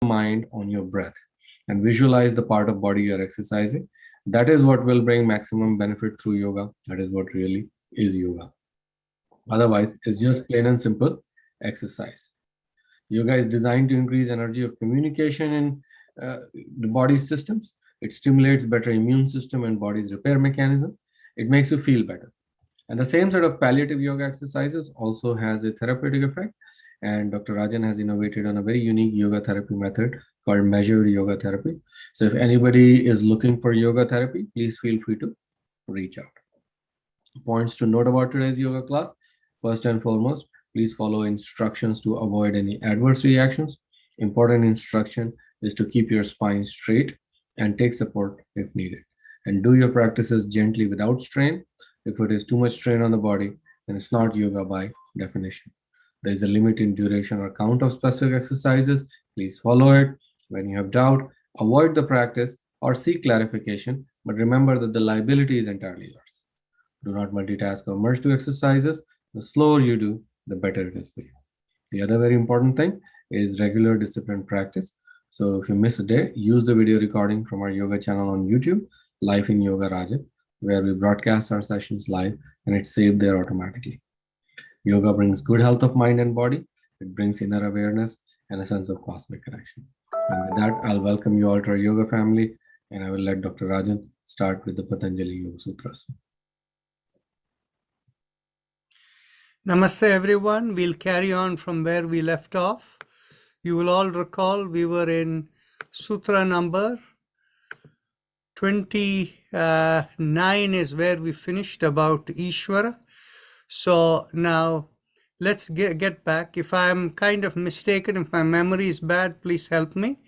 mind on your breath and visualize the part of body you're exercising. That is what will bring maximum benefit through yoga. That is what really is yoga. Otherwise, it's just plain and simple exercise. Yoga is designed to increase energy of communication in the body's systems. It stimulates better immune system and body's repair mechanism. It makes you feel better. And the same sort of palliative yoga exercises also has a therapeutic effect. And Dr. Rajan has innovated on a very unique yoga therapy method called measured yoga therapy. So if anybody is looking for yoga therapy, please feel free to reach out. Points to note about today's yoga class. First and foremost, please follow instructions to avoid any adverse reactions. Important instruction is to keep your spine straight and take support if needed. And do your practices gently without strain. If it is too much strain on the body, then it's not yoga by definition. There is a limit in duration or count of specific exercises. Please follow it. When you have doubt, avoid the practice or seek clarification. But remember that the liability is entirely yours. Do not multitask or merge two exercises. The slower you do, the better it is for you. The other very important thing is regular disciplined practice. So if you miss a day, use the video recording from our yoga channel on YouTube, Life in Yoga Rajan, where we broadcast our sessions live and it's saved there automatically. Yoga brings good health of mind and body. It brings inner awareness and a sense of cosmic connection. And with that, I'll welcome you all to our yoga family, and I will let Dr. Rajan start with the Patanjali Yoga Sutras. Namaste everyone. We'll carry on from where we left off. You will all recall we were in Sutra number 29 is where we finished about Ishvara. So now let's get back. If I'm kind of mistaken, if my memory is bad, please help me.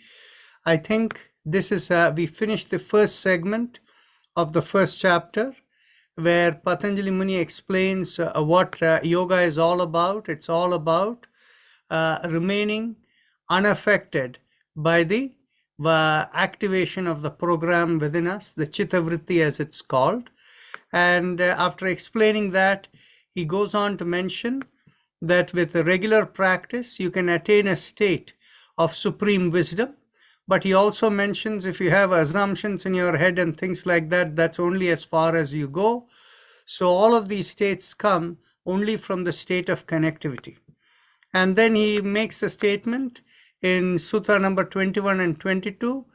I think this is, we finished the first segment of the first chapter, where Patanjali Muni explains what yoga is all about. It's all about remaining unaffected by the activation of the program within us, the Chitta Vritti as it's called. And after explaining that, he goes on to mention that with a regular practice, you can attain a state of supreme wisdom. But he also mentions if you have assumptions in your head and things like that, that's only as far as you go. So all of these states come only from the state of connectivity. And then he makes a statement in Sutra number 21 and 22,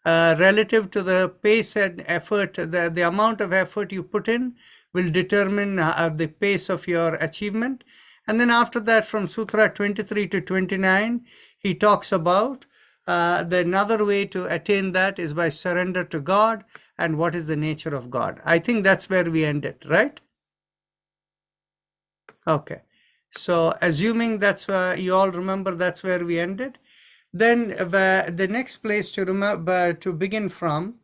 relative to the pace and effort, the amount of effort you put in will determine the pace of your achievement. And then after that, from Sutra 23 to 29, he talks about another way to attain that is by surrender to God and what is the nature of God. I think that's where we ended, right? Okay. So assuming that's you all remember that's where we ended, then the next place to remember to begin from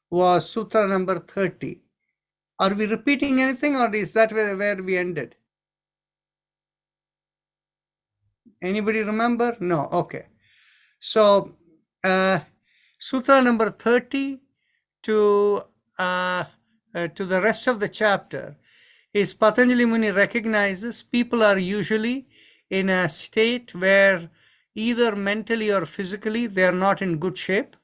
was Sutra number 30. Are we repeating anything, or is that where we ended? Anybody remember? No. Okay. So Sutra number 30 to the rest of the chapter is Patanjali Muni recognizes people are usually in a state where either mentally or physically they are not in good shape.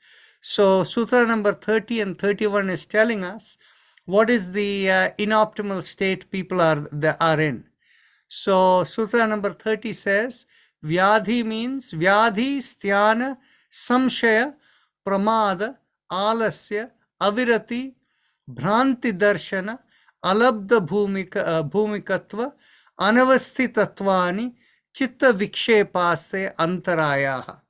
So Sutra number 30 and 31 is telling us what is the inoptimal state people are in. So Sutra number 30 says, Vyadhi means Vyadhi, Sthana, Samshaya, Pramada, Alasya, Avirati, Bhranti Darshana, Alabdha Bhumikatva, Anavastitatvani, Chitta Vikshepaste Antarayaha.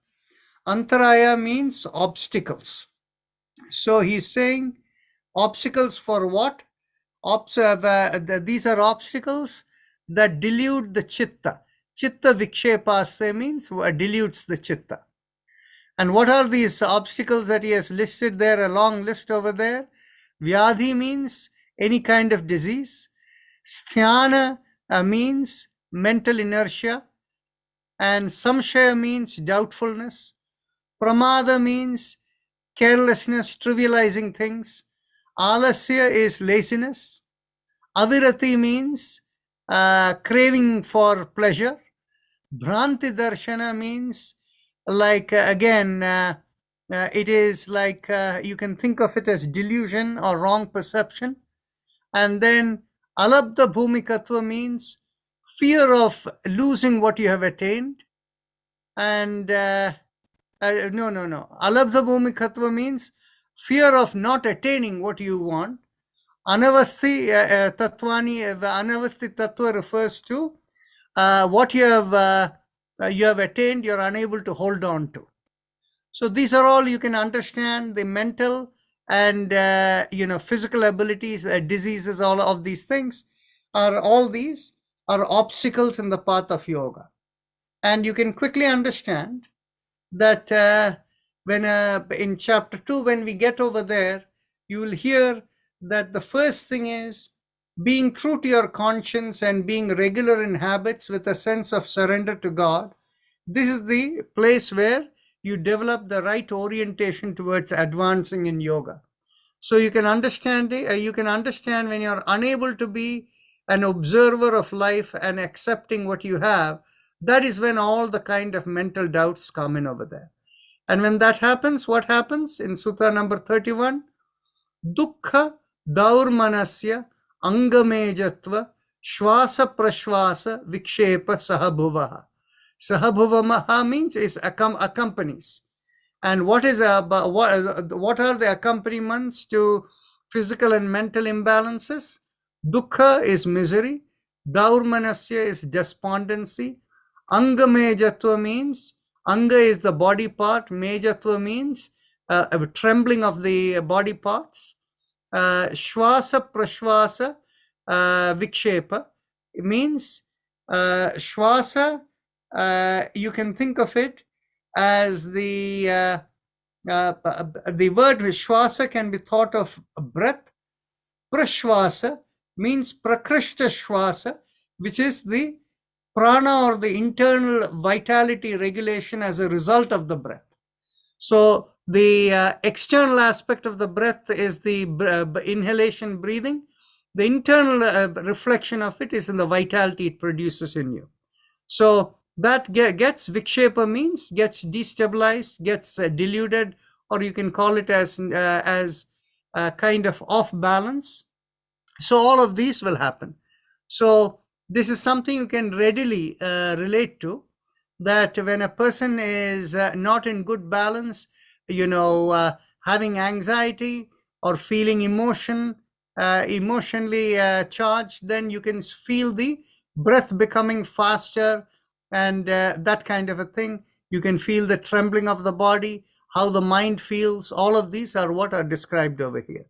Antaraya means obstacles. So he's saying obstacles for what? These are obstacles that delude the chitta. Chitta Vikshepaste means dilutes the chitta. And what are these obstacles that he has listed there, a long list over there? Vyadhi means any kind of disease. Sthana means mental inertia. And Samshaya means doubtfulness. Pramada means carelessness, trivializing things. Alasya is laziness. Avirati means craving for pleasure. Bhranti Darshana means like it is like you can think of it as delusion or wrong perception. And then alabdha bhumikatva means fear of losing what you have attained. And no. Alabdha bhumikatva means fear of not attaining what you want. Anavasti Tatvani, Anavasti Tattva refers to what you have attained, you're unable to hold on to. So these are all you can understand the mental and physical abilities, diseases, all of these things all these are obstacles in the path of yoga. And you can quickly understand that when in chapter 2, when we get over there, you will hear that the first thing is being true to your conscience and being regular in habits with a sense of surrender to God. This is the place where you develop the right orientation towards advancing in yoga. So you can understand when you're unable to be an observer of life and accepting what you have. That is when all the kind of mental doubts come in over there. And when that happens, what happens in Sutra number 31? Dukkha daurmanasya angamejatva shwasa prashwasa vikshepa sahabhuvaha. Sahabhuvamaha means is accompanies. And what are the accompaniments to physical and mental imbalances? Dukkha is misery. Daurmanasya is despondency. Anga mejatva means, anga is the body part. Mejatva means a trembling of the body parts. Shwasa prashwasa vikshepa means shwasa. You can think of it as the word Vishwasa can be thought of breath. Prashwasa means Prakrishta Shwasa, which is the prana or the internal vitality regulation as a result of the breath. So the external aspect of the breath is the inhalation, breathing. The internal reflection of it is in the vitality it produces in you. So that gets vikshepa means gets destabilized, gets deluded, or you can call it as kind of off balance. So all of these will happen. So this is something you can readily relate to, that when a person is not in good balance, having anxiety or feeling emotionally charged, then you can feel the breath becoming faster and that kind of a thing. You can feel the trembling of the body, how the mind feels. All of these are what are described over here.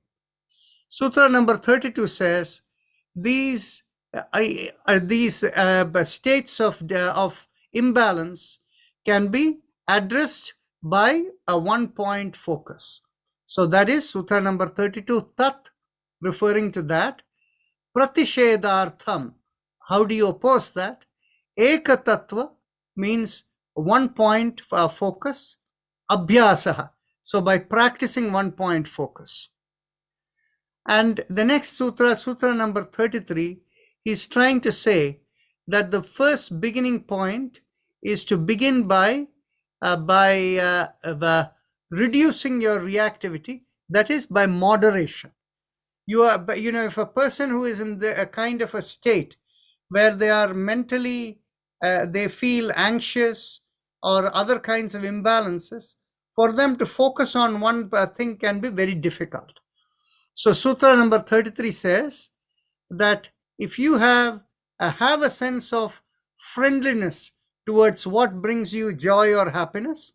Sutra number 32 says these states of imbalance can be addressed by a one-point focus. So that is Sutra number 32, Tat, referring to that. Pratishedartham, how do you oppose that? Eka Tattva means one point focus. Abhyasaha, so by practicing one point focus. And the next sutra, Sutra number 33, he's trying to say that the first beginning point is to begin by reducing your reactivity, that is by moderation. If a person who is in a kind of a state where they are mentally, they feel anxious or other kinds of imbalances, for them to focus on one thing can be very difficult. So Sutra number 33 says that if you have a sense of friendliness towards what brings you joy or happiness,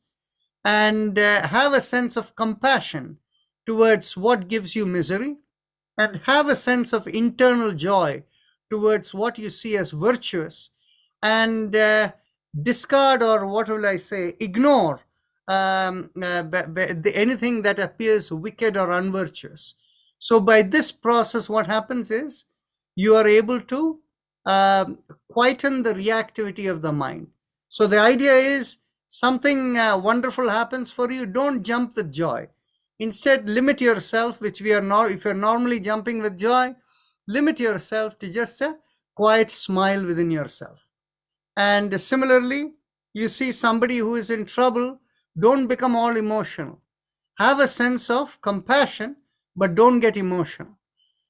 and have a sense of compassion towards what gives you misery, and have a sense of internal joy towards what you see as virtuous, and discard, or what will I say, ignore anything that appears wicked or unvirtuous. So by this process, what happens is you are able to quieten the reactivity of the mind. So the idea is something wonderful happens for you, don't jump with joy. Instead, limit yourself, if you're normally jumping with joy, limit yourself to just a quiet smile within yourself. And similarly, You see somebody who is in trouble, don't become all emotional. Have a sense of compassion, but don't get emotional.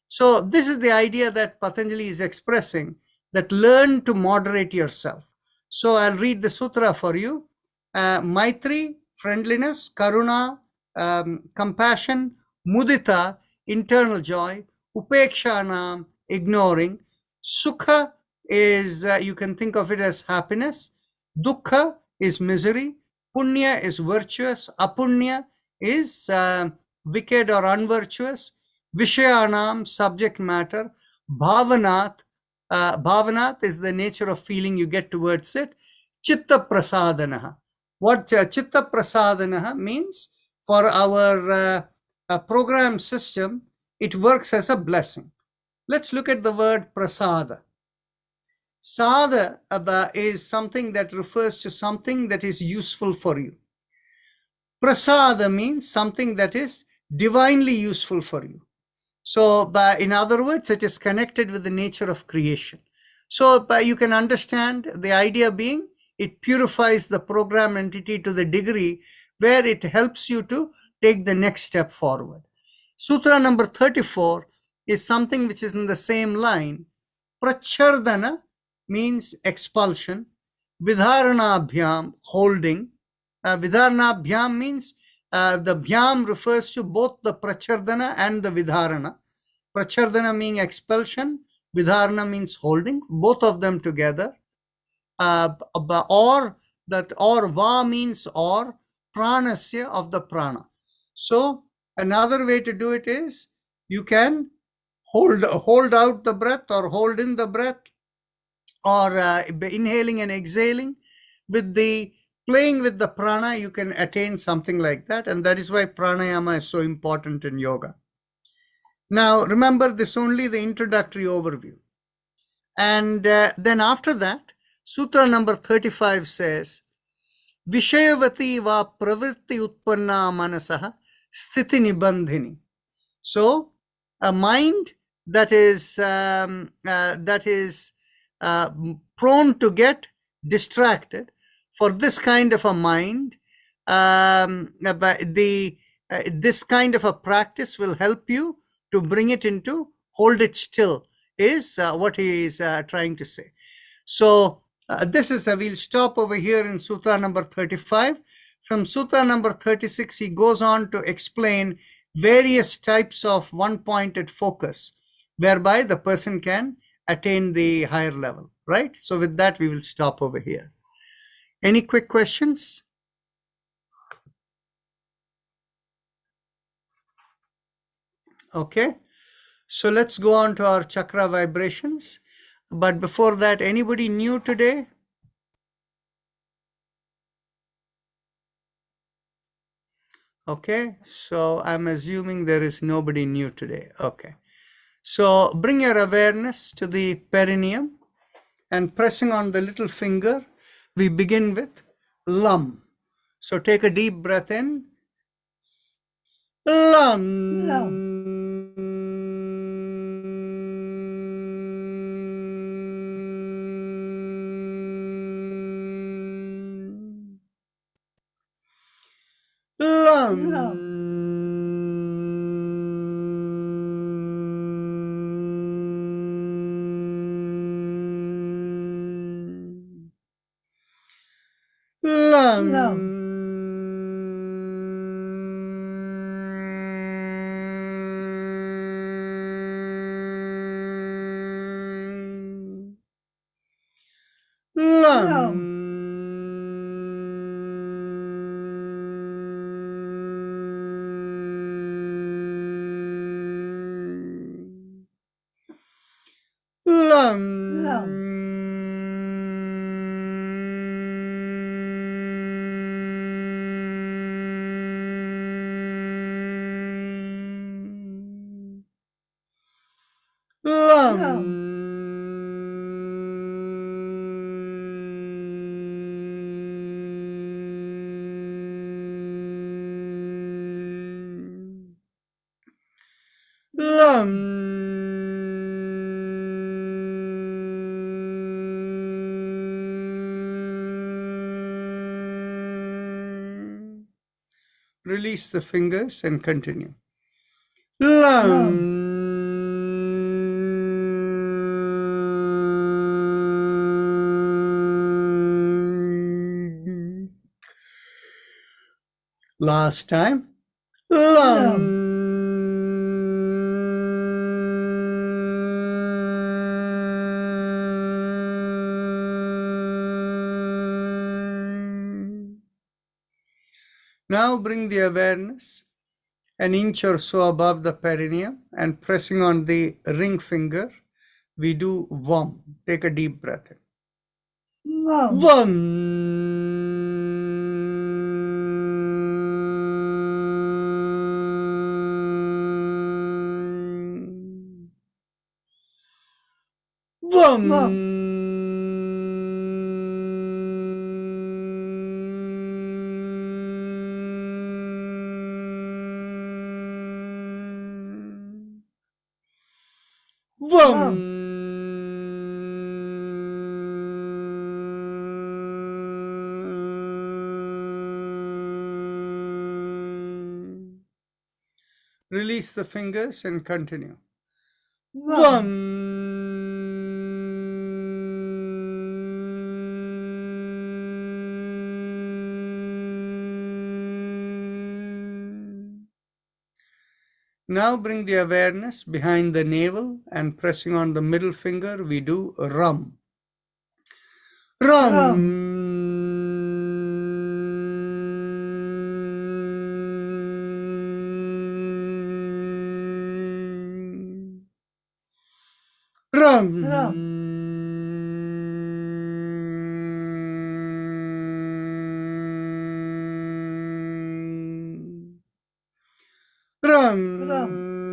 So this is the idea that Patanjali is expressing, that learn to moderate yourself. So I'll read the sutra for you. Maitri, friendliness; Karuna, compassion; Mudita, internal joy; Upekshanam, ignoring; Sukha is, you can think of it as happiness; Dukkha is misery; Punya is virtuous; Apunya is wicked or unvirtuous; Vishayanam, subject matter; Bhavanat, Bhavanat is the nature of feeling you get towards it; Chitta Prasadanaha. What Chitta Prasadanaha means for our program system, it works as a blessing. Let's look at the word prasada. Sada is something that refers to something that is useful for you. Prasada means something that is divinely useful for you. So, in other words, it is connected with the nature of creation. So, you can understand the idea being it purifies the program entity to the degree where it helps you to take the next step forward. Sutra number 34 is something which is in the same line. Prachardana means expulsion. Vidharanabhyam, holding. Vidharanabhyam means the bhyam refers to both the prachardana and the vidharana. Prachardana means expulsion, vidharana means holding, both of them together. Or va means or, pranasya of the prana. So another way to do it is you can hold out the breath or hold in the breath, or inhaling and exhaling. With the playing with the prana, you can attain something like that, and that is why pranayama is so important in yoga. Now remember, this only the introductory overview, and then after that, sutra number 35 says, Vishayavati va pravritti utpanna manasah sthiti nibandhini. So a mind that is prone to get distracted, for this kind of a mind, this kind of a practice will help you to bring it into hold it still, is what he is trying to say. So this is we'll stop over here in sutra number 35. From sutra number 36, he goes on to explain various types of one-pointed focus whereby the person can attain the higher level, right? So with that, we will stop over here. Any quick questions? Okay, so let's go on to our chakra vibrations. But before that, anybody new today? Okay, so I'm assuming there is nobody new today. Okay, so bring your awareness to the perineum and pressing on the little finger, we begin with Lam. So take a deep breath in. Lam. Lam. Lam. Lam. Lam. Lam. Lam. Lam. Lam. Release the fingers and continue. Lam. Last time. Lam. Now bring the awareness an inch or so above the perineum and pressing on the ring finger, we do Vam. Take a deep breath in. Vam. Vam. Vam. Release the fingers and continue. Vam. Now bring the awareness behind the navel and pressing on the middle finger, we do Ram. Ram. Ram. Ram.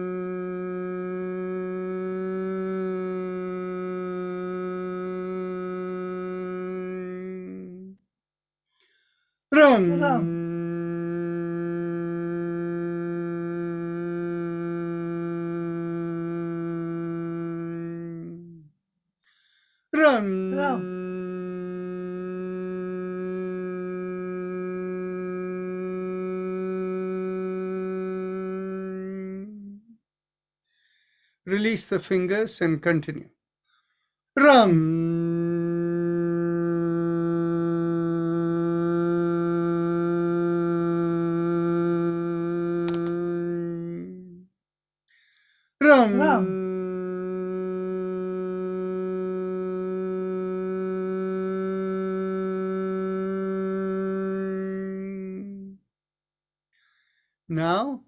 Ram. Ram. Release the fingers and continue. Ram. Ram. Now,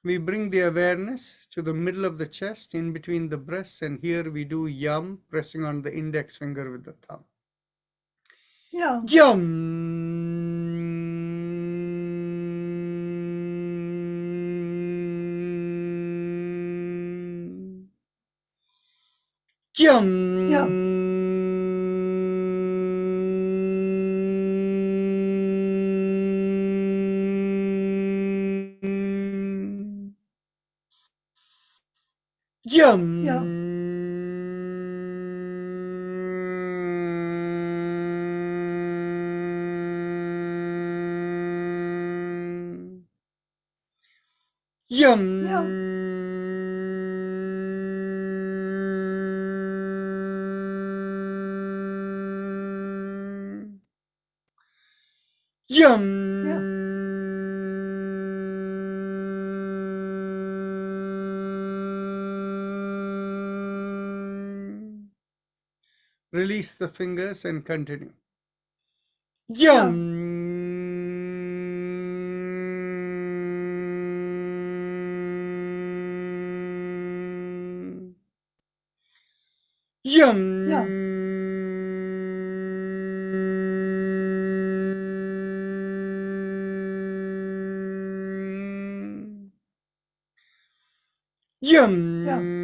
we bring the awareness to the middle of the chest, in between the breasts, and here we do Yam, pressing on the index finger with the thumb. Yam. Yam. Yam. Yum. Yum. Yum. Yum. Yum. Release the fingers and continue. Yum. Yum. Yum. Yum. Yum.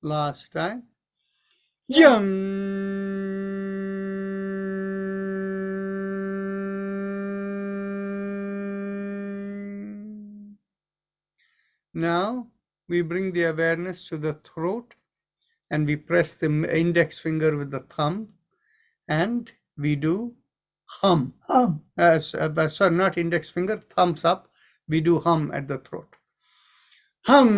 Last time. Yum. Now we bring the awareness to the throat and we press the index finger with the thumb, and we do hum. Sorry, not index finger, thumbs up. We do hum at the throat. Hum.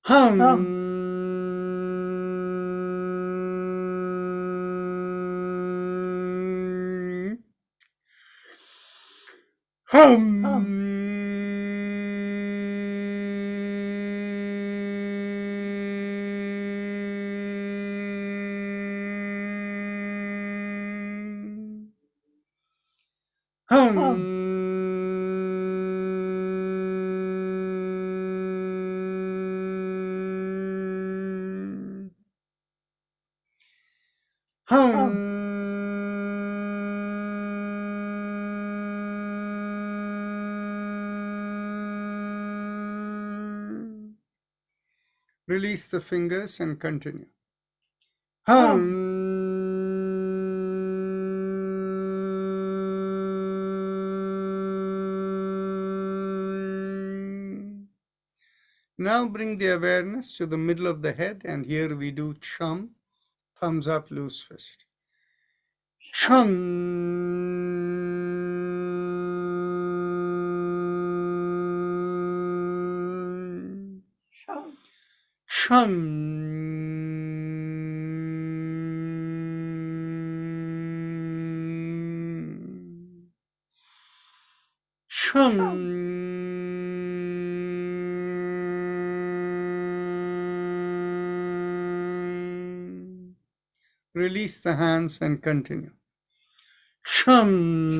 Hum. Hum. Release the fingers and continue. Now bring the awareness to the middle of the head, and here we do chum, thumbs up, loose fist. Chum. Chum. Release the hands and continue. Chum.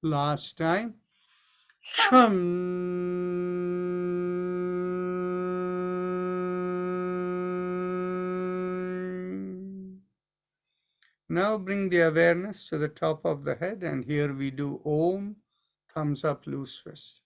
Last time. Chum. Now bring the awareness to the top of the head, and here we do Om, thumbs up, loose fist.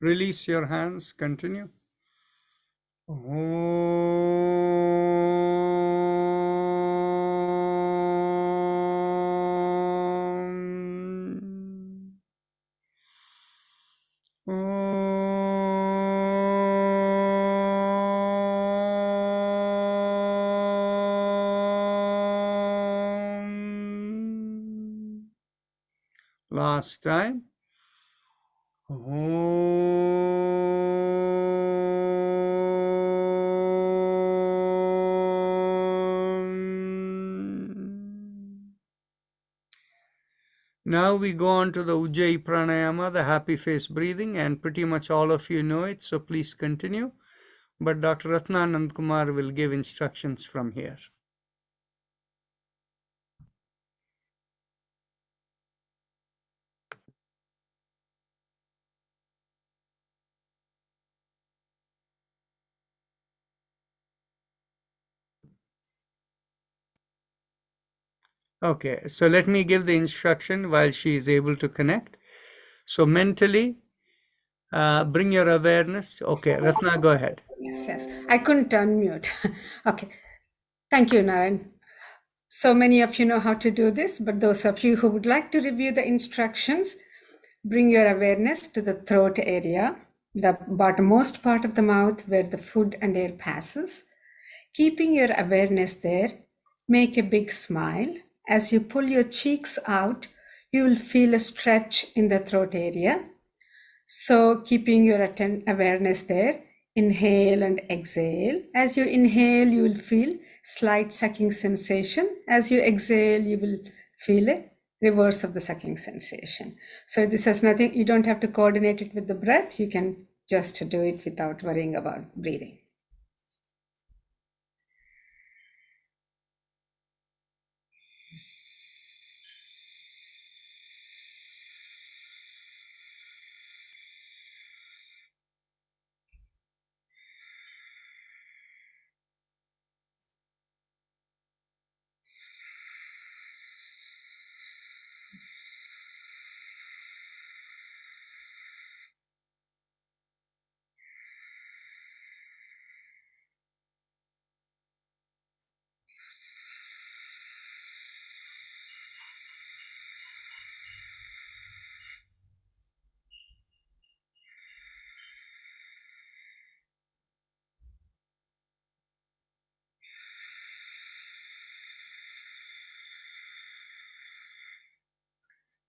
Release your hands, continue. Last time. Now we go on to the Ujjayi Pranayama, the happy face breathing, and pretty much all of you know it, so please continue. But Dr. Ratnanand Kumar will give instructions from here. Okay, so let me give the instruction while she is able to connect. So mentally, bring your awareness. Okay, Ratna, go ahead. Yes. I couldn't unmute. Okay. Thank you, Naren. So many of you know how to do this, but those of you who would like to review the instructions, bring your awareness to the throat area, the bottommost part of the mouth where the food and air passes. Keeping your awareness there, make a big smile. As you pull your cheeks out, you will feel a stretch in the throat area. So keeping your awareness there, inhale and exhale. As you inhale, you will feel slight sucking sensation. As you exhale, you will feel a reverse of the sucking sensation. So this has nothing, you don't have to coordinate it with the breath. You can just do it without worrying about breathing.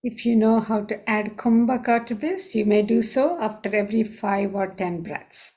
If you know how to add kumbhaka to this, you may do so after every 5 or 10 breaths.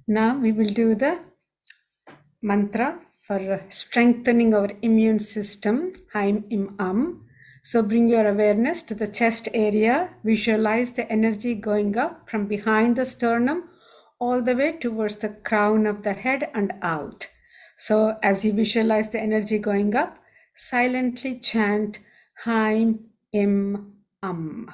Now we will do the mantra for strengthening our immune system, Haim Im Am. So bring your awareness to the chest area. Visualize the energy going up from behind the sternum all the way towards the crown of the head and out. So as you visualize the energy going up, silently chant Haim Im Am.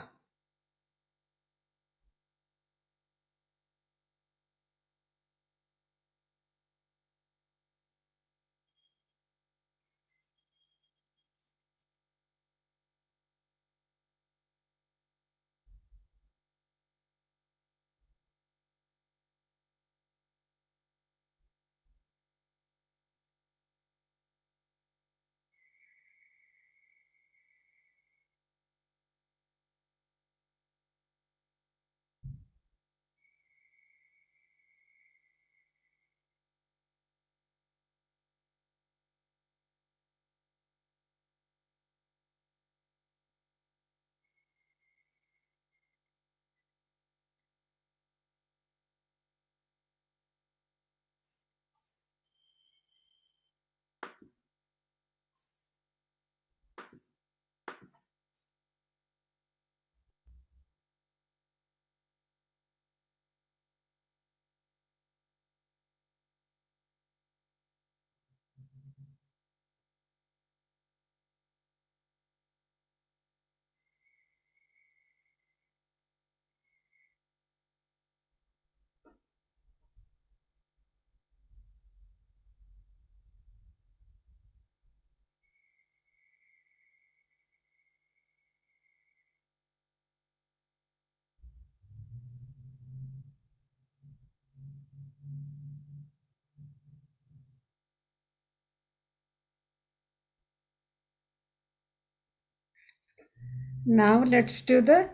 Now let's do the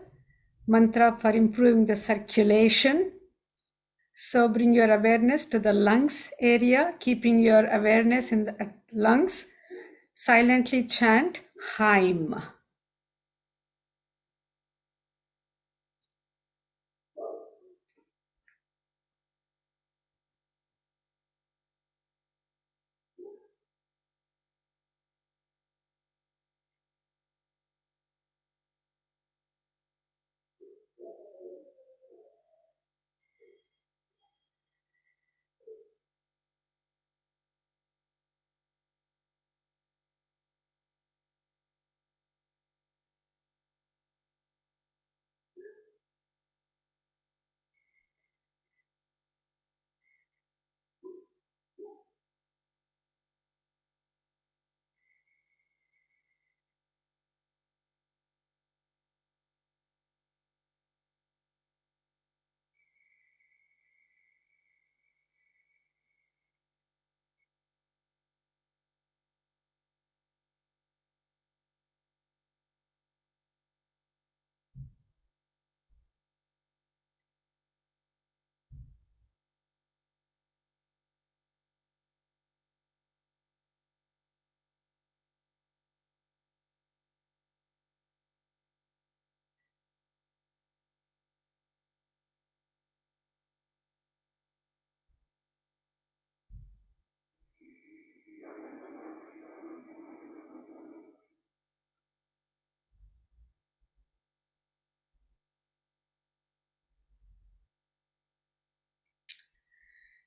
mantra for improving the circulation. So bring your awareness to the lungs area, keeping your awareness in the lungs. Silently chant Haim.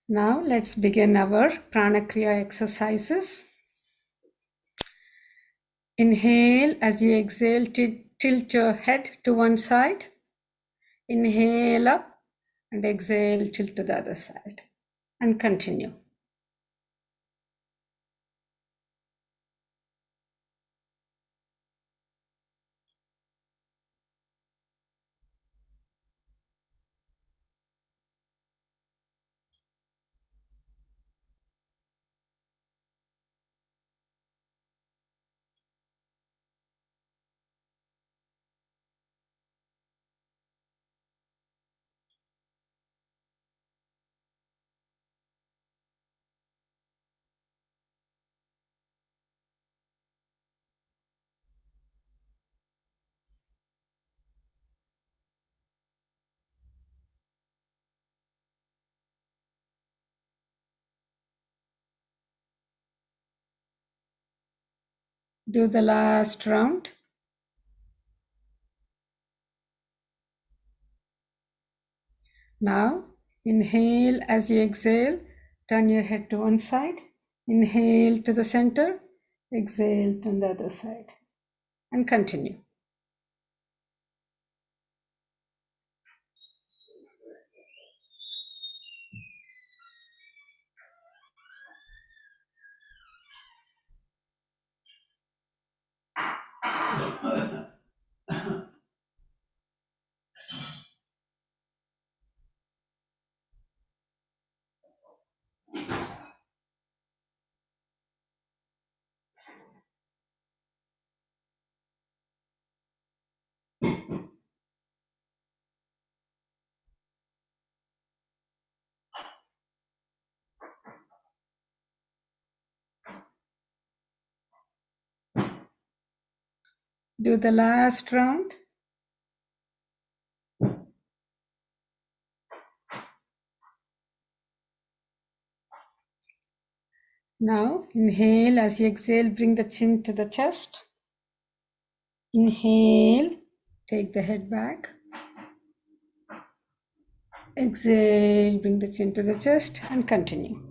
Now let's begin our Prana Kriya exercises. Inhale as you exhale, tilt your head to one side. Inhale up and exhale, tilt to the other side. And continue. Do the last round. Now, inhale as you exhale, turn your head to one side. Inhale to the center, exhale to the other side, and continue. Do the last round. Now, inhale as you exhale, bring the chin to the chest. Inhale, take the head back. Exhale, bring the chin to the chest and continue.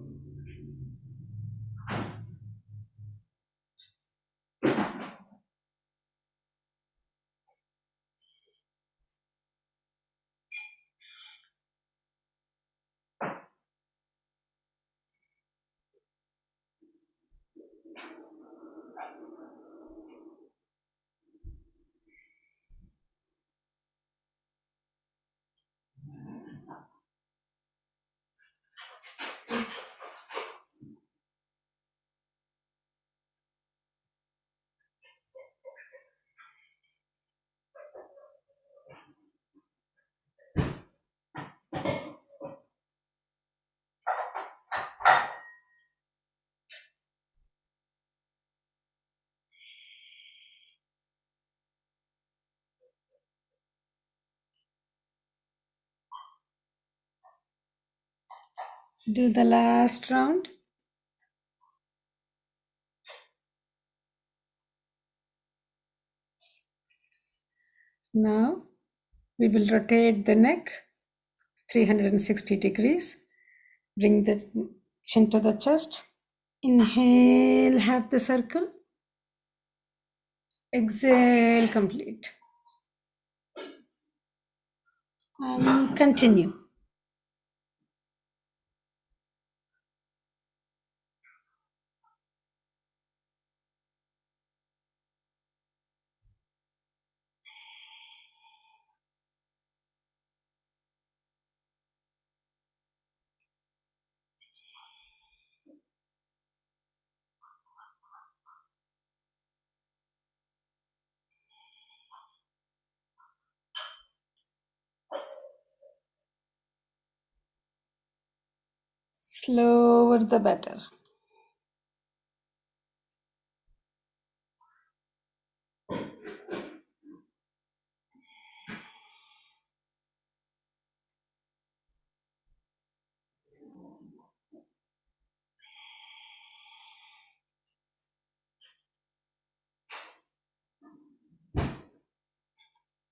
Do the last round. Now, we will rotate the neck 360 degrees. Bring the chin to the chest. Inhale, half the circle. Exhale, complete. And continue. Slower the better.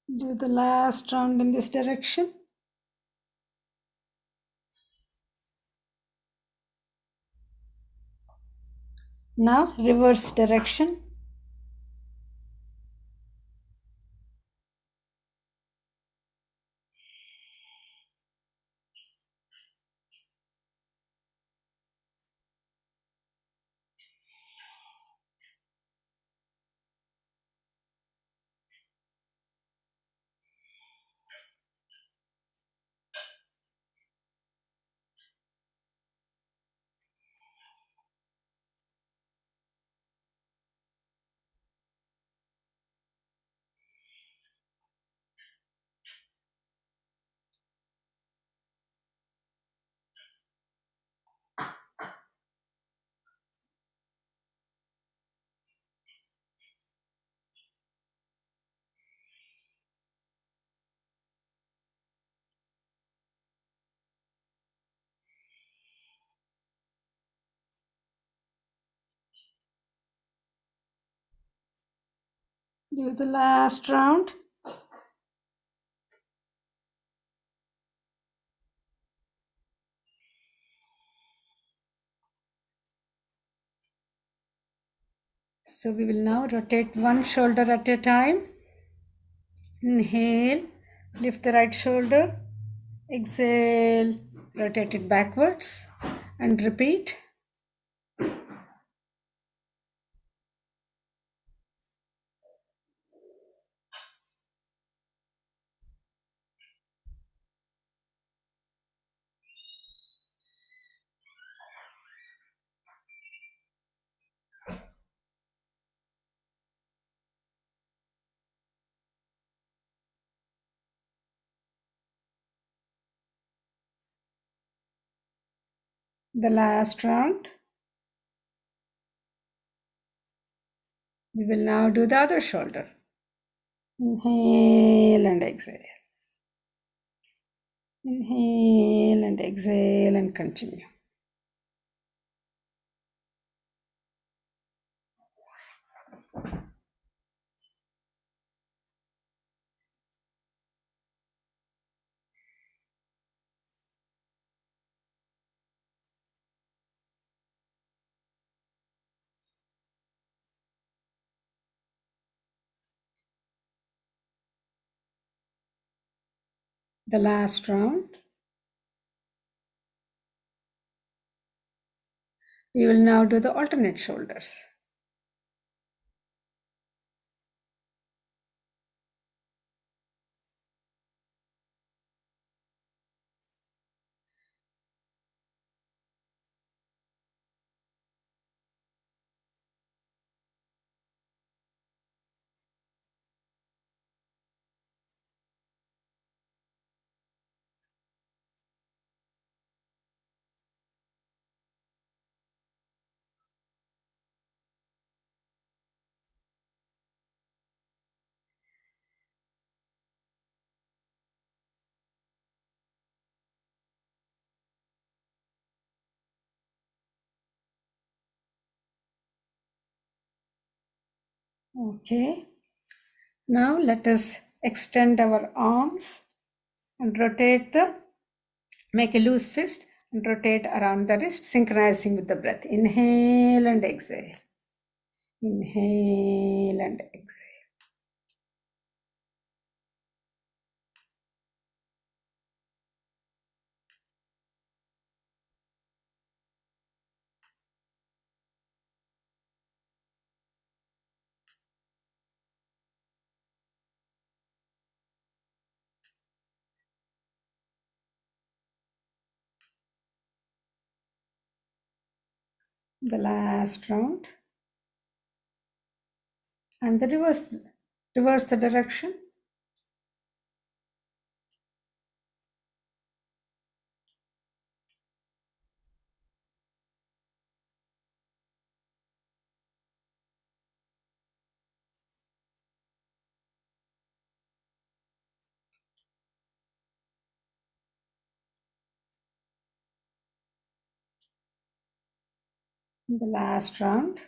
Do the last round in this direction. Now reverse direction. Do the last round. So we will now rotate one shoulder at a time. Inhale, lift the right shoulder. Exhale, rotate it backwards and repeat. The last round. We will now do the other shoulder. Inhale and exhale. Inhale and exhale and continue. The last round. We will now do the alternate shoulders. Okay. Now let us extend our arms and make a loose fist and rotate around the wrist, synchronizing with the breath. Inhale and exhale. Inhale and exhale. The last round. And the reverse the direction. The last round.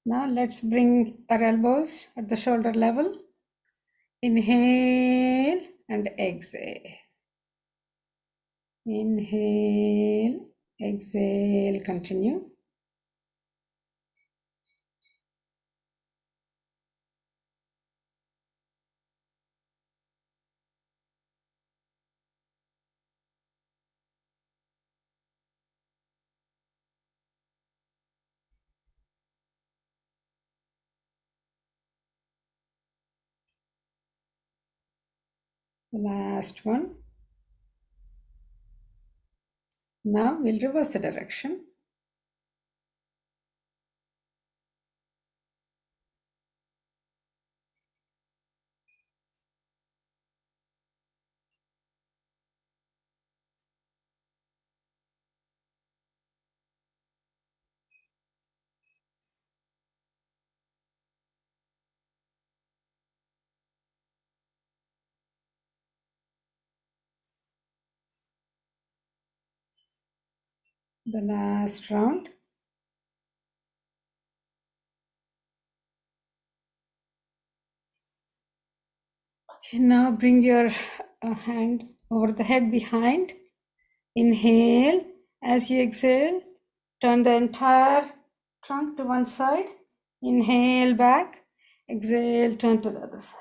Now let's bring our elbows at the shoulder level. Inhale and exhale. Inhale, exhale, continue. The last one. Now we'll reverse the direction. The last round. Now bring your hand over the head behind. Inhale. As you exhale, turn the entire trunk to one side. Inhale back. Exhale, turn to the other side.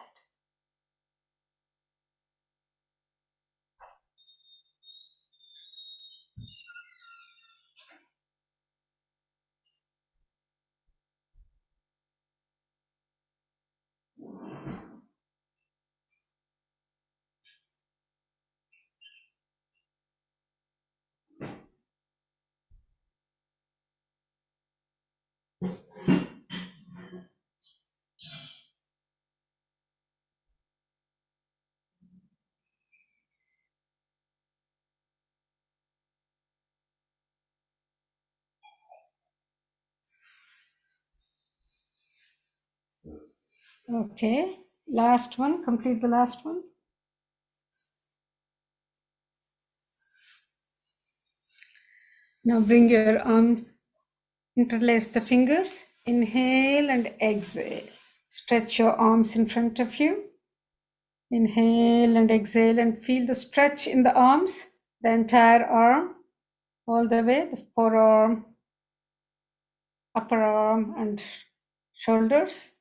Okay, last one, complete the last one. Now bring your arm, interlace the fingers, inhale and exhale. Stretch your arms in front of you. Inhale and exhale and feel the stretch in the arms, the entire arm, all the way, the forearm, upper arm and shoulders.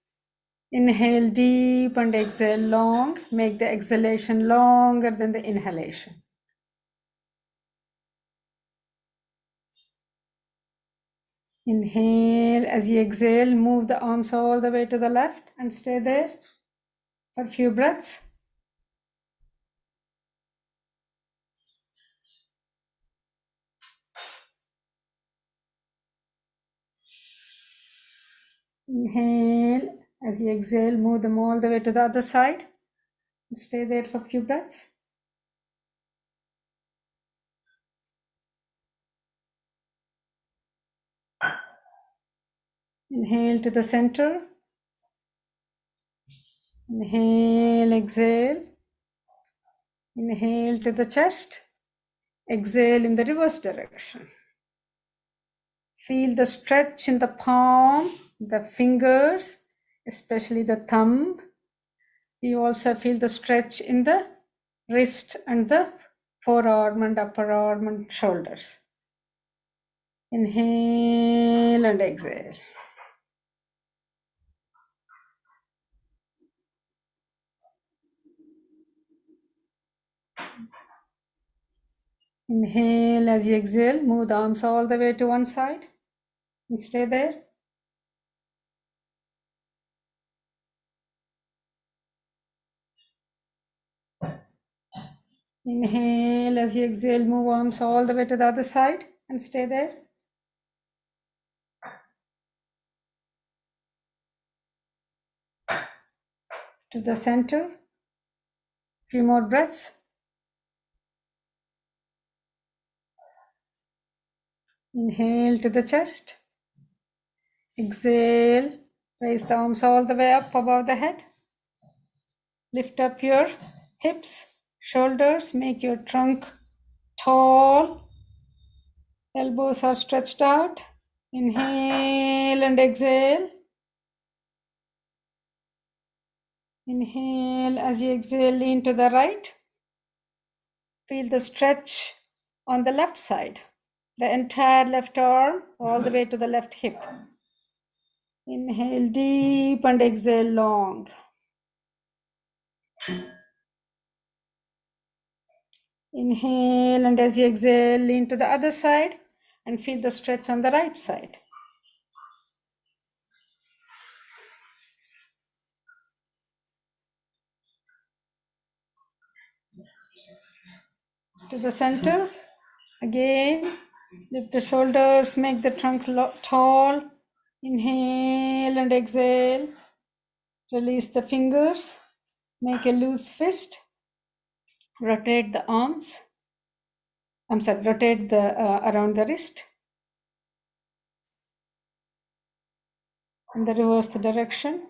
Inhale deep and exhale long. Make the exhalation longer than the inhalation. Inhale. As you exhale, move the arms all the way to the left and stay there for a few breaths. Inhale. As you exhale, move them all the way to the other side and stay there for a few breaths. Inhale to the center. Inhale, exhale. Inhale to the chest. Exhale in the reverse direction. Feel the stretch in the palm, the fingers, especially the thumb. You also feel the stretch in the wrist and the forearm and upper arm and shoulders. Inhale and exhale. Inhale. As you exhale, move the arms all the way to one side and stay there. Inhale. As you exhale, move arms all the way to the other side and stay there. To the center. Few more breaths. Inhale to the chest. Exhale. Raise the arms all the way up above the head. Lift up your hips, shoulders. Make your trunk tall. Elbows are stretched out. Inhale and exhale. Inhale. As you exhale, lean to the right. Feel the stretch on the left side. The entire left arm all the way to the left hip. Inhale deep and exhale long. Inhale, and as you exhale, lean to the other side and feel the stretch on the right side. To the center. Again, lift the shoulders, make the trunk tall. Inhale and exhale. Release the fingers. Make a loose fist. Rotate the arms. Rotate the around the wrist. In the reverse direction.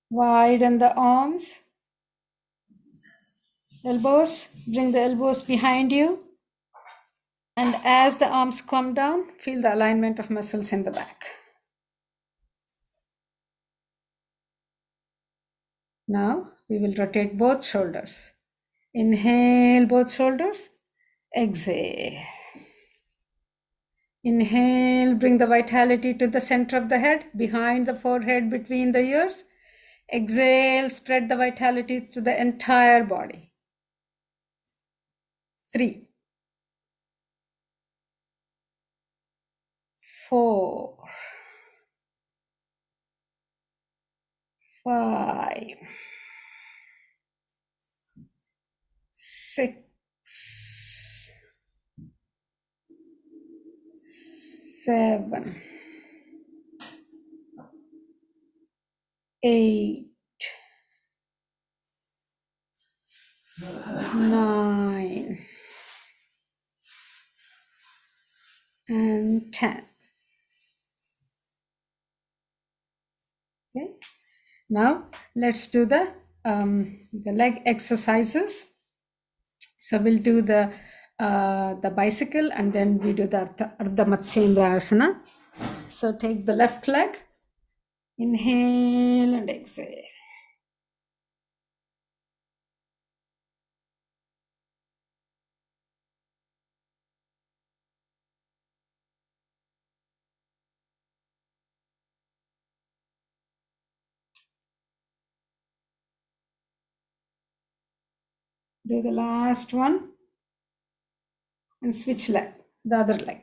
Widen the arms. Elbows, bring the elbows behind you. And as the arms come down, feel the alignment of muscles in the back. Now we will rotate both shoulders. Inhale, both shoulders. Exhale. Inhale, bring the vitality to the center of the head, behind the forehead, between the ears. Exhale, spread the vitality to the entire body. 3, 4, 5, 6, 7, 8, 9, and 10. Okay. Now let's do the leg exercises. So we'll do the bicycle, and then we do the Ardha Matsyendrasana. So take the left leg, inhale and exhale. Do the last one and switch leg, the other leg.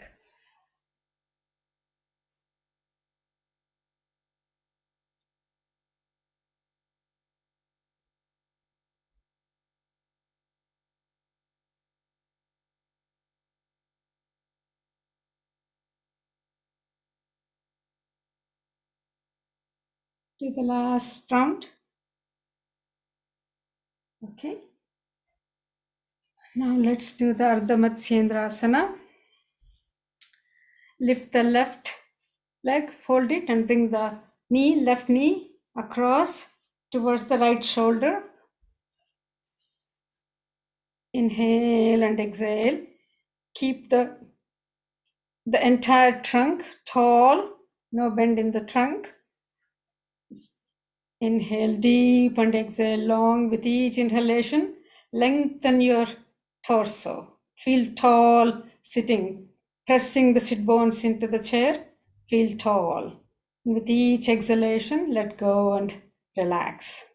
Do the last round. Okay. Now let's do the Ardha Matsyendrasana. Lift the left leg, fold it, and bring the knee, left knee across towards the right shoulder. Inhale and exhale. Keep the entire trunk tall, no bend in the trunk. Inhale deep and exhale long. With each inhalation, lengthen your torso. Feel tall sitting, pressing the sit bones into the chair. Feel tall. With each exhalation, let go and relax.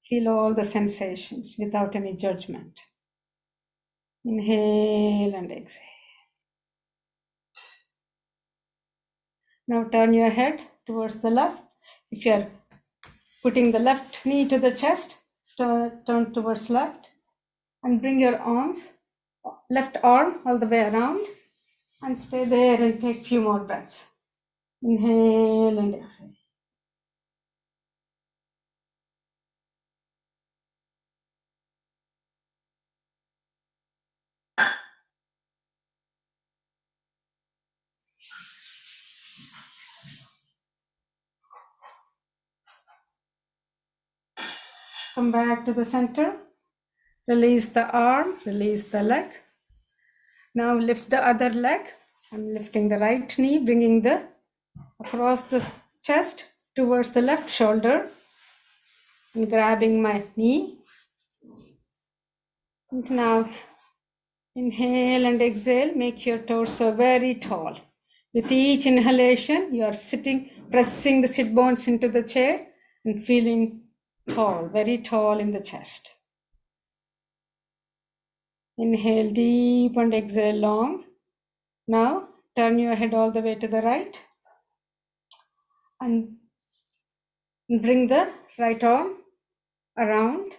Feel all the sensations without any judgment. Inhale and exhale. Now turn your head towards the left. If you are putting the left knee to the chest, turn towards left and bring your arms, left arm all the way around, and stay there and take few more breaths. Inhale and exhale. Come back to the center. Release the arm, release the leg. Now lift the other leg. I'm lifting the right knee, bringing the across the chest towards the left shoulder and grabbing my knee. And now inhale and exhale, make your torso very tall. With each inhalation, you are sitting, pressing the sit bones into the chair and feeling tall, very tall in the chest. Inhale deep and exhale long. Now turn your head all the way to the right and bring the right arm around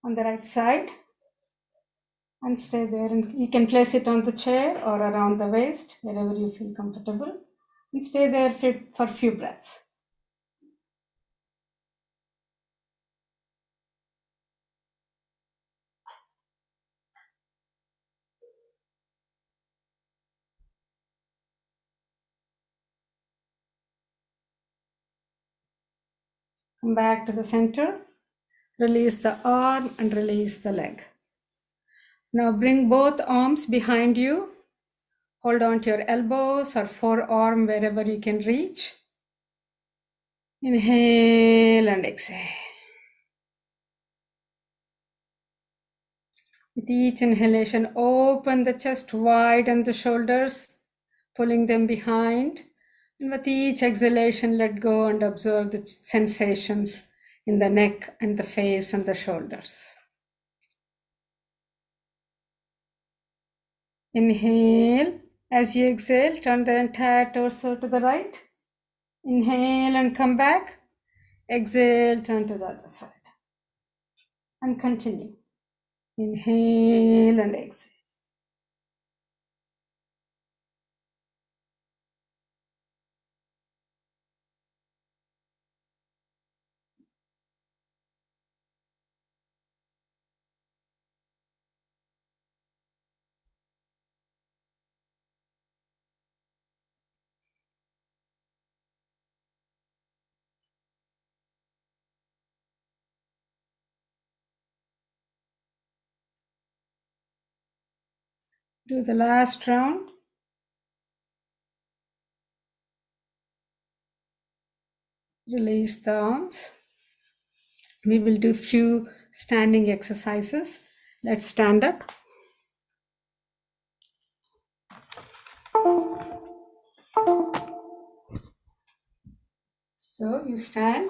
on the right side and stay there. And you can place it on the chair or around the waist, wherever you feel comfortable, and stay there for a few breaths. Come back to the center. Release the arm and release the leg. Now bring both arms behind you. Hold on to your elbows or forearm wherever you can reach. Inhale and exhale. With each inhalation, open the chest wide and the shoulders, pulling them behind. And with each exhalation, let go and observe the sensations in the neck and the face and the shoulders. Inhale. As you exhale, turn the entire torso to the right. Inhale and come back. Exhale, turn to the other side. And continue. Inhale and exhale. Do the last round. Release the arms. We will do few standing exercises. Let's stand up. So you stand.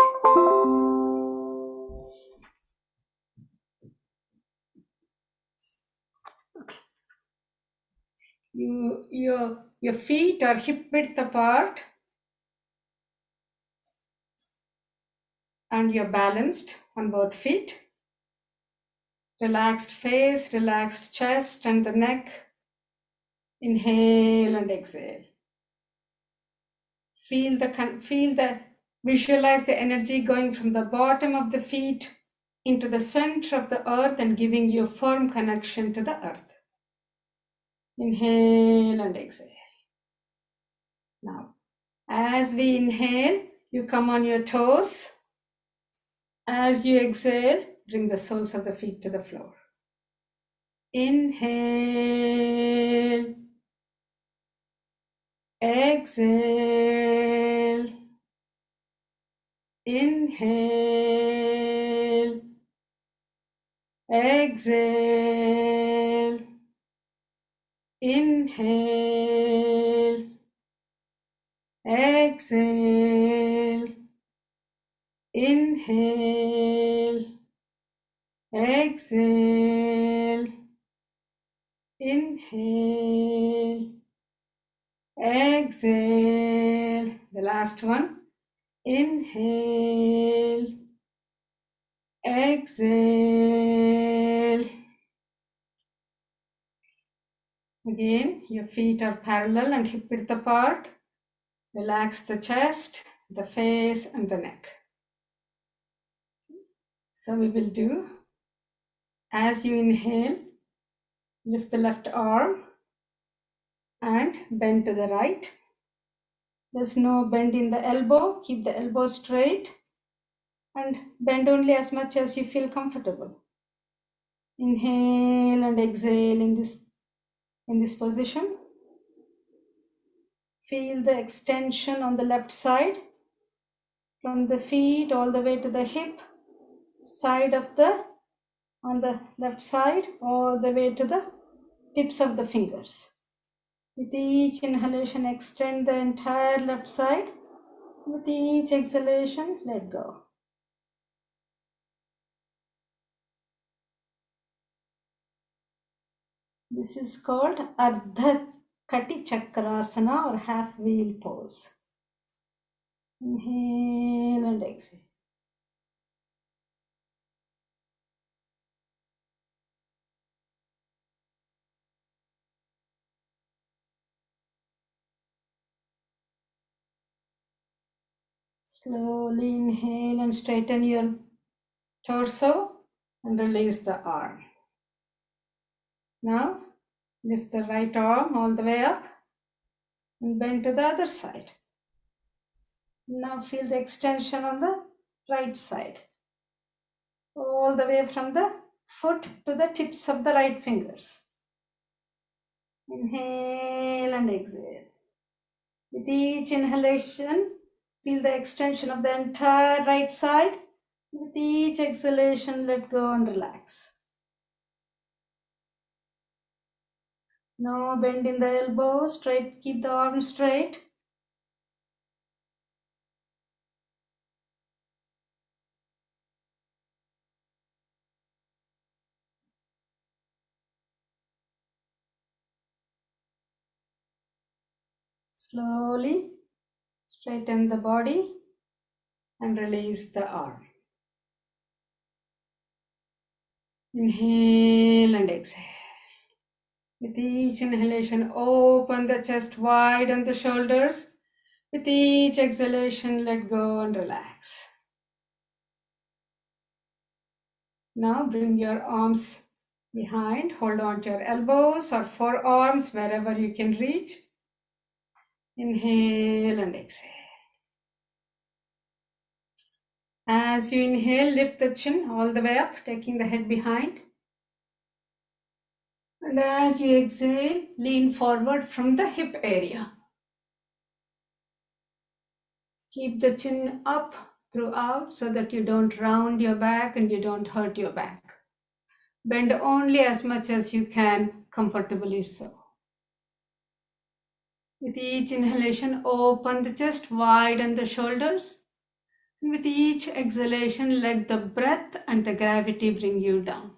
Your feet are hip width apart and you're balanced on both feet. Relaxed face, relaxed chest and the neck. Inhale and exhale. Visualize the energy going from the bottom of the feet into the center of the earth and giving you a firm connection to the earth. Inhale and exhale. Now, as we inhale, you come on your toes. As you exhale, bring the soles of the feet to the floor. Inhale. Exhale. Inhale. Exhale. Inhale. Exhale. Inhale. Exhale. Inhale. Exhale. The last one. Inhale. Exhale. Again, your feet are parallel and hip width apart. Relax the chest, the face, and the neck. So we will do, as you inhale, lift the left arm and bend to the right. There's no bend in the elbow. Keep the elbow straight and bend only as much as you feel comfortable. Inhale and exhale in this position. Feel the extension on the left side, from the feet all the way to the hip side on the left side, all the way to the tips of the fingers. With each inhalation, extend the entire left side. With each exhalation, let go. This is called Ardha Kathi Chakrasana or half wheel pose. Inhale and exhale. Slowly inhale and straighten your torso and release the arm. Now lift the right arm all the way up and bend to the other side. Now feel the extension on the right side, all the way from the foot to the tips of the right fingers. Inhale and exhale. With each inhalation, Feel the extension of the entire right side. With each exhalation, let go and relax. No bend in the elbow, straight, keep the arms straight. Slowly straighten the body and release the arm. Inhale and exhale. With each inhalation, open the chest wide and the shoulders. With each exhalation, let go and relax. Now bring your arms behind. Hold on to your elbows or forearms wherever you can reach. Inhale and exhale. As you inhale, lift the chin all the way up, taking the head behind. And as you exhale, lean forward from the hip area. Keep the chin up throughout so that you don't round your back and you don't hurt your back. Bend only as much as you can, comfortably so. With each inhalation, open the chest, widen the shoulders. And with each exhalation, let the breath and the gravity bring you down.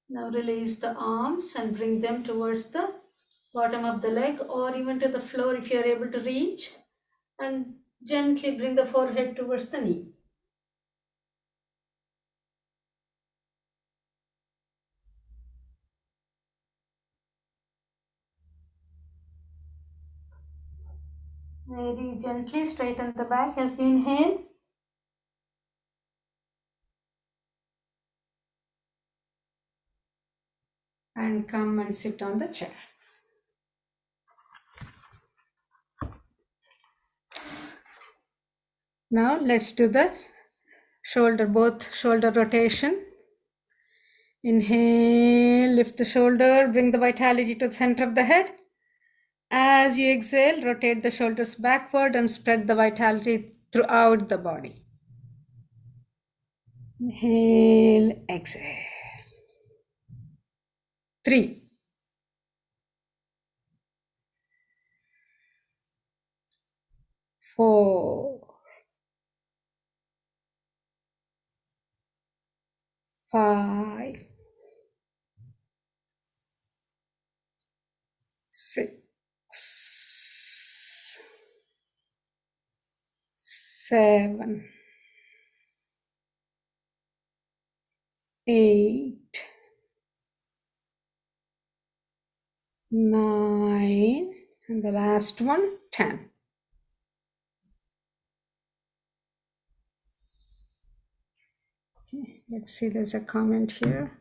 Now release the arms and bring them towards the bottom of the leg or even to the floor if you are able to reach. And gently bring the forehead towards the knee. Very gently straighten the back as you inhale. And come and sit on the chair. Now let's do the both shoulder rotation. Inhale, lift the shoulder, bring the vitality to the center of the head. As you exhale, rotate the shoulders backward and spread the vitality throughout the body. Inhale, exhale. 3, 4, 5, 6, 7, 8, 9, and the last one, 10. Okay, let's see, there's a comment here.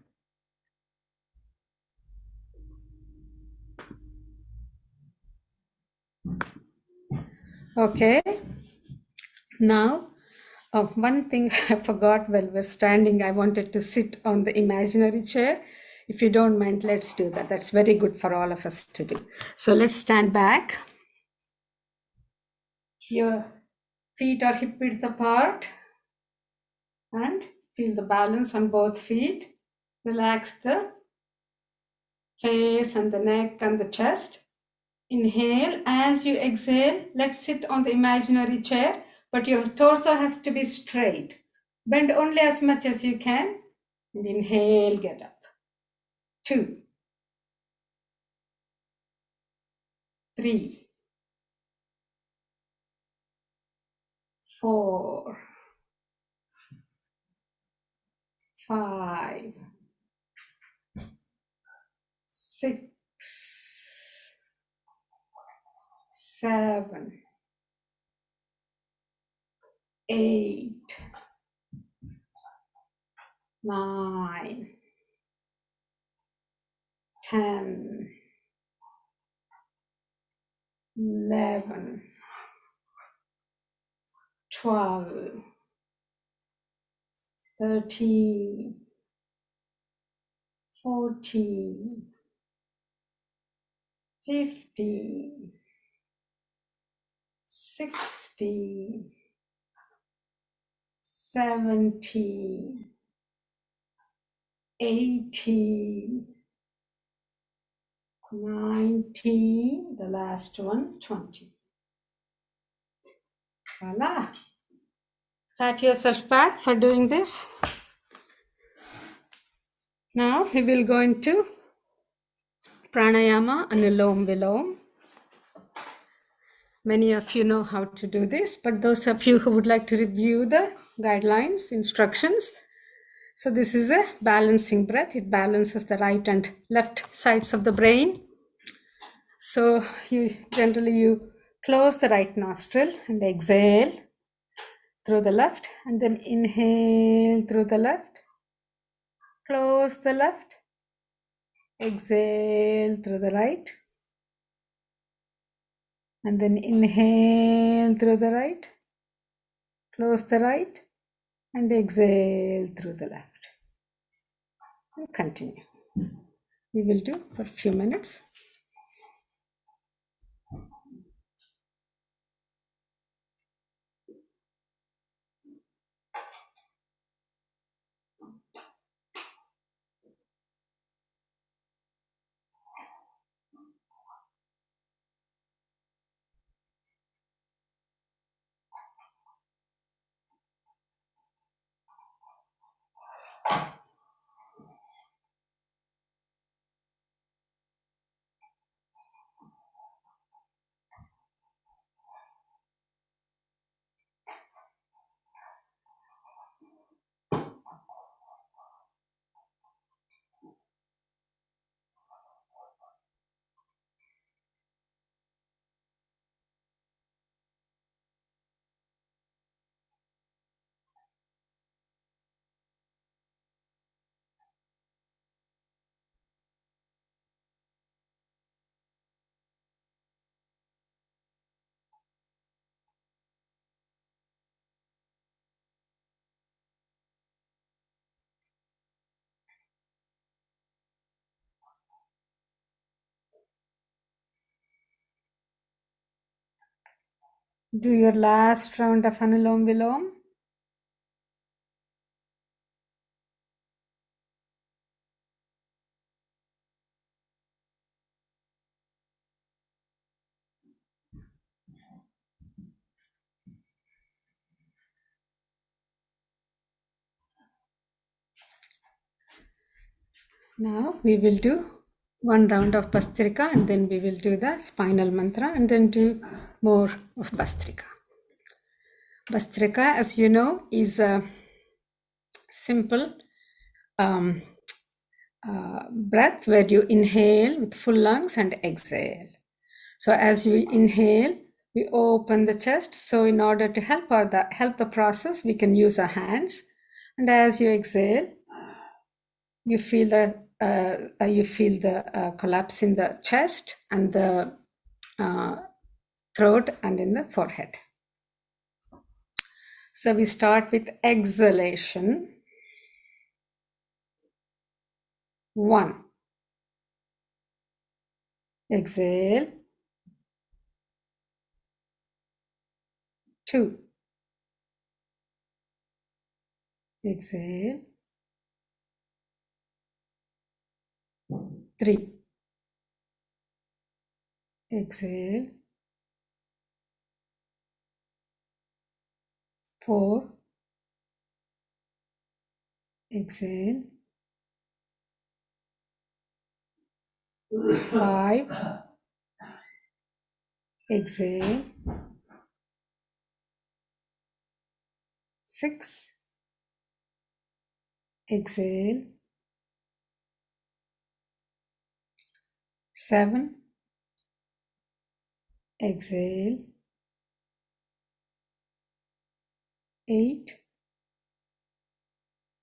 Okay, now one thing I forgot while we're standing, I wanted to sit on the imaginary chair. If you don't mind, let's do that. That's very good for all of us to do. So let's stand back. Your feet are hip width apart and feel the balance on both feet. Relax the face and the neck and the chest. Inhale. As you exhale, let's sit on the imaginary chair, but your torso has to be straight. Bend only as much as you can. And inhale, get up. 2, 3, 4, 5, 6, 7, 8, 9, 10, 11, 12, 13, 14, 15, 16, 17, 18, 19, the last one, 20. Voila. Pat yourself back for doing this. Now we will go into Pranayama, Anulom Vilom. Many of you know how to do this, but those of you who would like to review the guidelines, instructions. So this is a balancing breath. It balances the right and left sides of the brain. So you close the right nostril and exhale through the left, and then inhale through the left, close the left, exhale through the right, and then inhale through the right, close the right, and exhale through the left. And continue. We will do for a few minutes. Do your last round of Anulom Vilom. Now we will do one round of Bhastrika, and then we will do the Spinal Mantra, and then do more of Bhastrika. Bhastrika, as you know, is a simple breath where you inhale with full lungs and exhale. So as we inhale, we open the chest. So in order to help the process, we can use our hands. And as you exhale, you feel the collapse in the chest and the throat and in the forehead. So we start with exhalation. 1. Exhale. 2. Exhale. 3. Exhale. 4. Exhale. 5. Exhale. 6. Exhale. 7. Exhale. 8.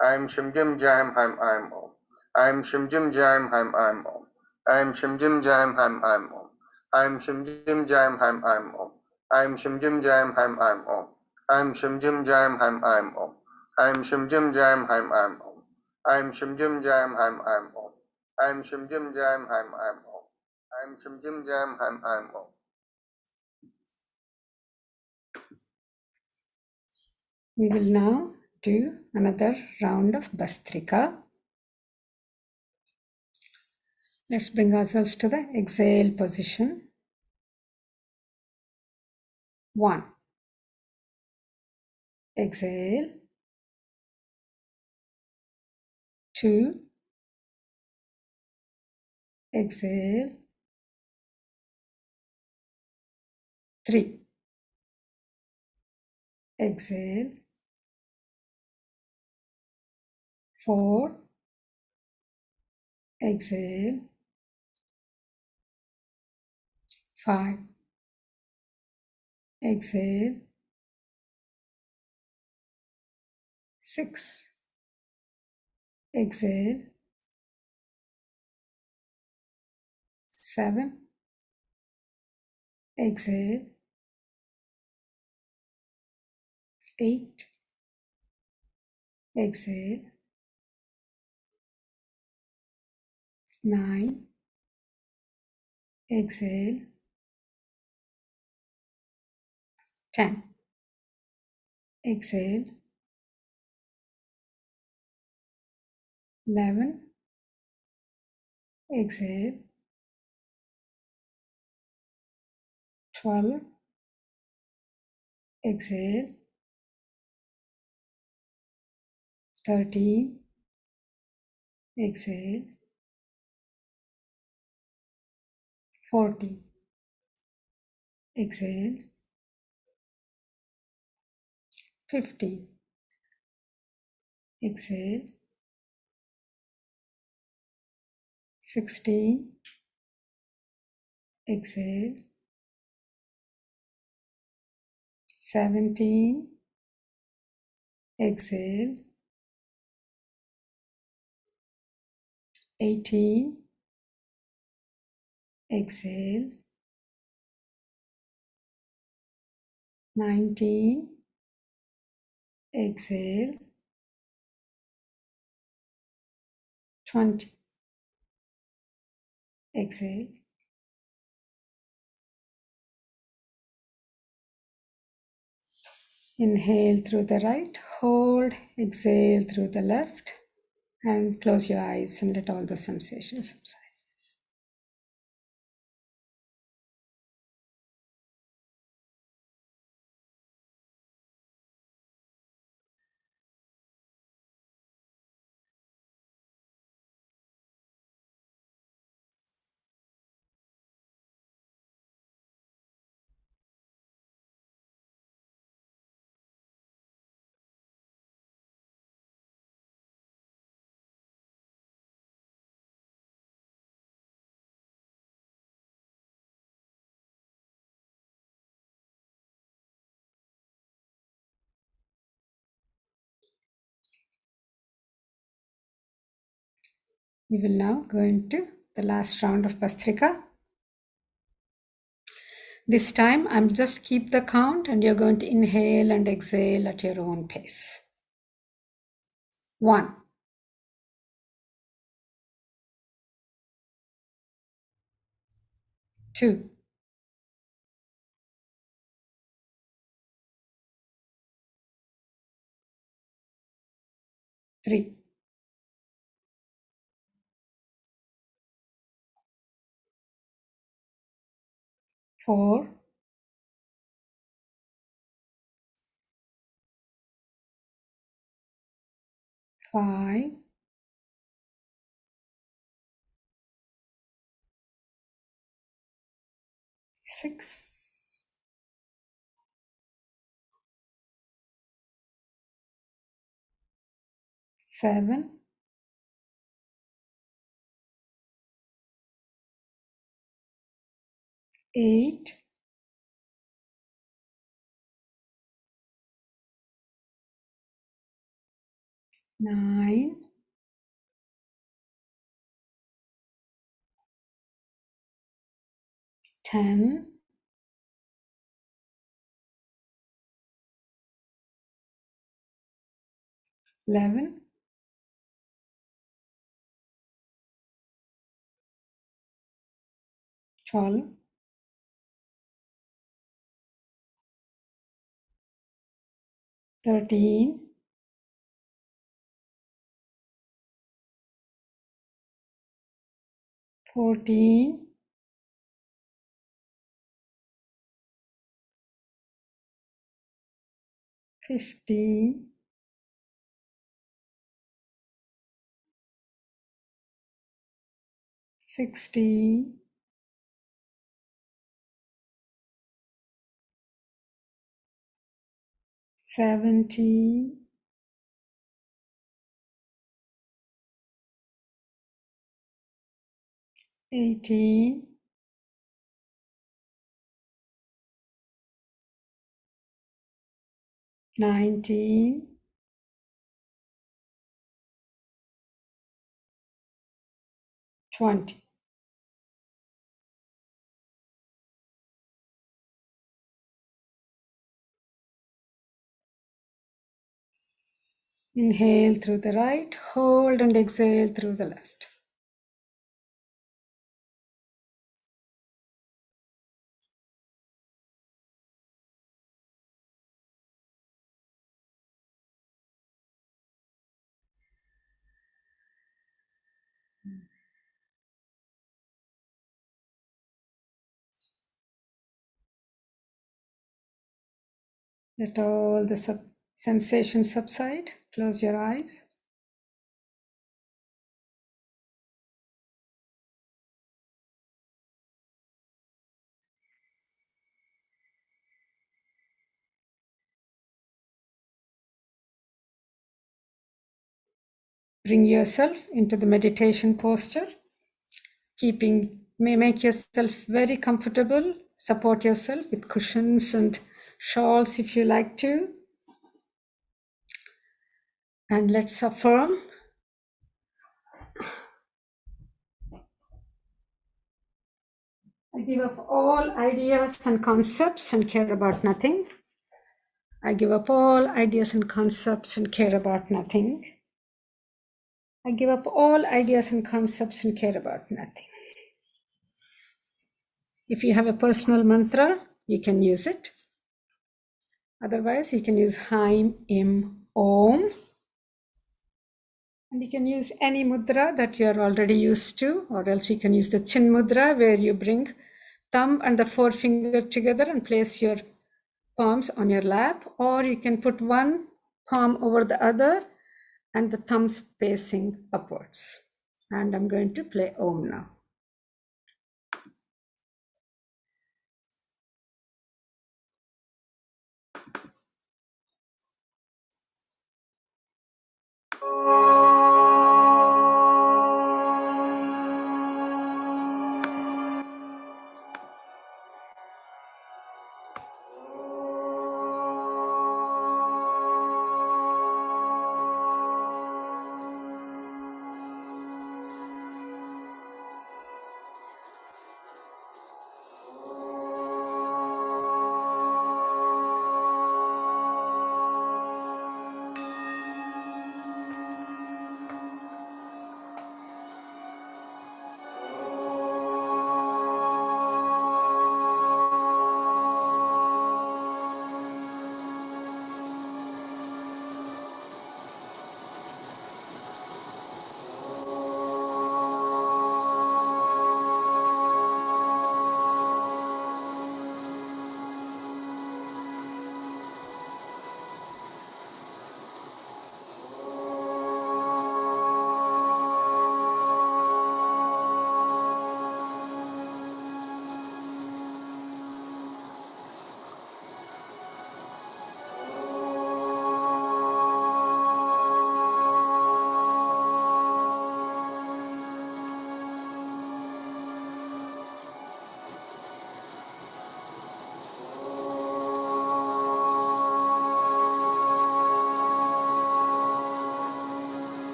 I'm Shim Jim Jam I'm Om. I'm Shim Jim Jam I'm Om. I'm Shim Jim Jam I'm Om. I'm Shim Jim Jam I'm Om. I'm Shim Jim Jam I'm Om. I'm Shim Jim Jam I'm Om. I'm Shim Jim Jam I'm Om. I'm Shim Jim Jam I'm Om. I'm Shim Jim Jam I'm Om. I'm Shim Jim Jam I'm Om. We will now do another round of Bastrika. Let's bring ourselves to the exhale position. 1. Exhale. 2. Exhale. 3. Exhale. 4. Exhale. 5. Exhale. 6. Exhale. 7. Exhale. 8. Exhale. 9. Exhale. 10. Exhale. 11. Exhale. 12. Exhale. 13. Exhale. 14. Exhale. 15. Exhale. 16. Exhale. 17. Exhale. 18. Exhale. 19. Exhale. 20. Exhale. Inhale through the right, hold, exhale through the left, and close your eyes and let all the sensations subside. We will now go into the last round of Bastrika. This time, I'm just keep the count and you're going to inhale and exhale at your own pace. 1. 2. 3. 4. 5. 6. 7. 8. 9, 10, 11, 12, 13, 14, 15, 16, 17, 18, 19, 20. Inhale through the right, hold and exhale through the left. Let all the sensations subside. Close your eyes. Bring yourself into the meditation posture. Make yourself very comfortable. Support yourself with cushions and shawls if you like to. And let's affirm. I give up all ideas and concepts and care about nothing. I give up all ideas and concepts and care about nothing. I give up all ideas and concepts and care about nothing. If you have a personal mantra, you can use it. Otherwise, you can use Haim, Im, Om. And you can use any mudra that you are already used to, or else you can use the Chin mudra where you bring thumb and the forefinger together and place your palms on your lap, or you can put one palm over the other and the thumbs facing upwards. And I'm going to play Om now.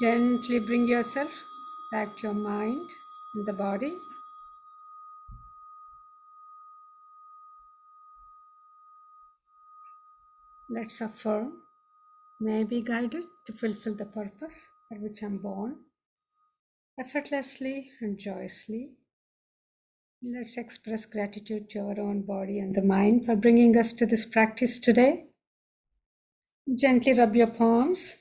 Gently bring yourself back to your mind and the body. Let's affirm, may I be guided to fulfill the purpose for which I'm born, effortlessly and joyously. Let's express gratitude to our own body and the mind for bringing us to this practice today. Gently rub your palms.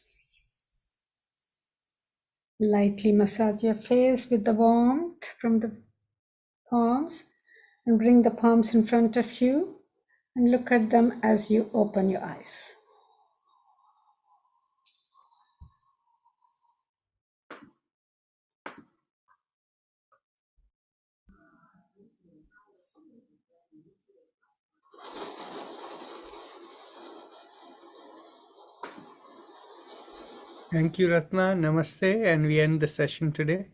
Lightly massage your face with the warmth from the palms and bring the palms in front of you and look at them as you open your eyes. Thank you, Ratna. Namaste. And we end the session today.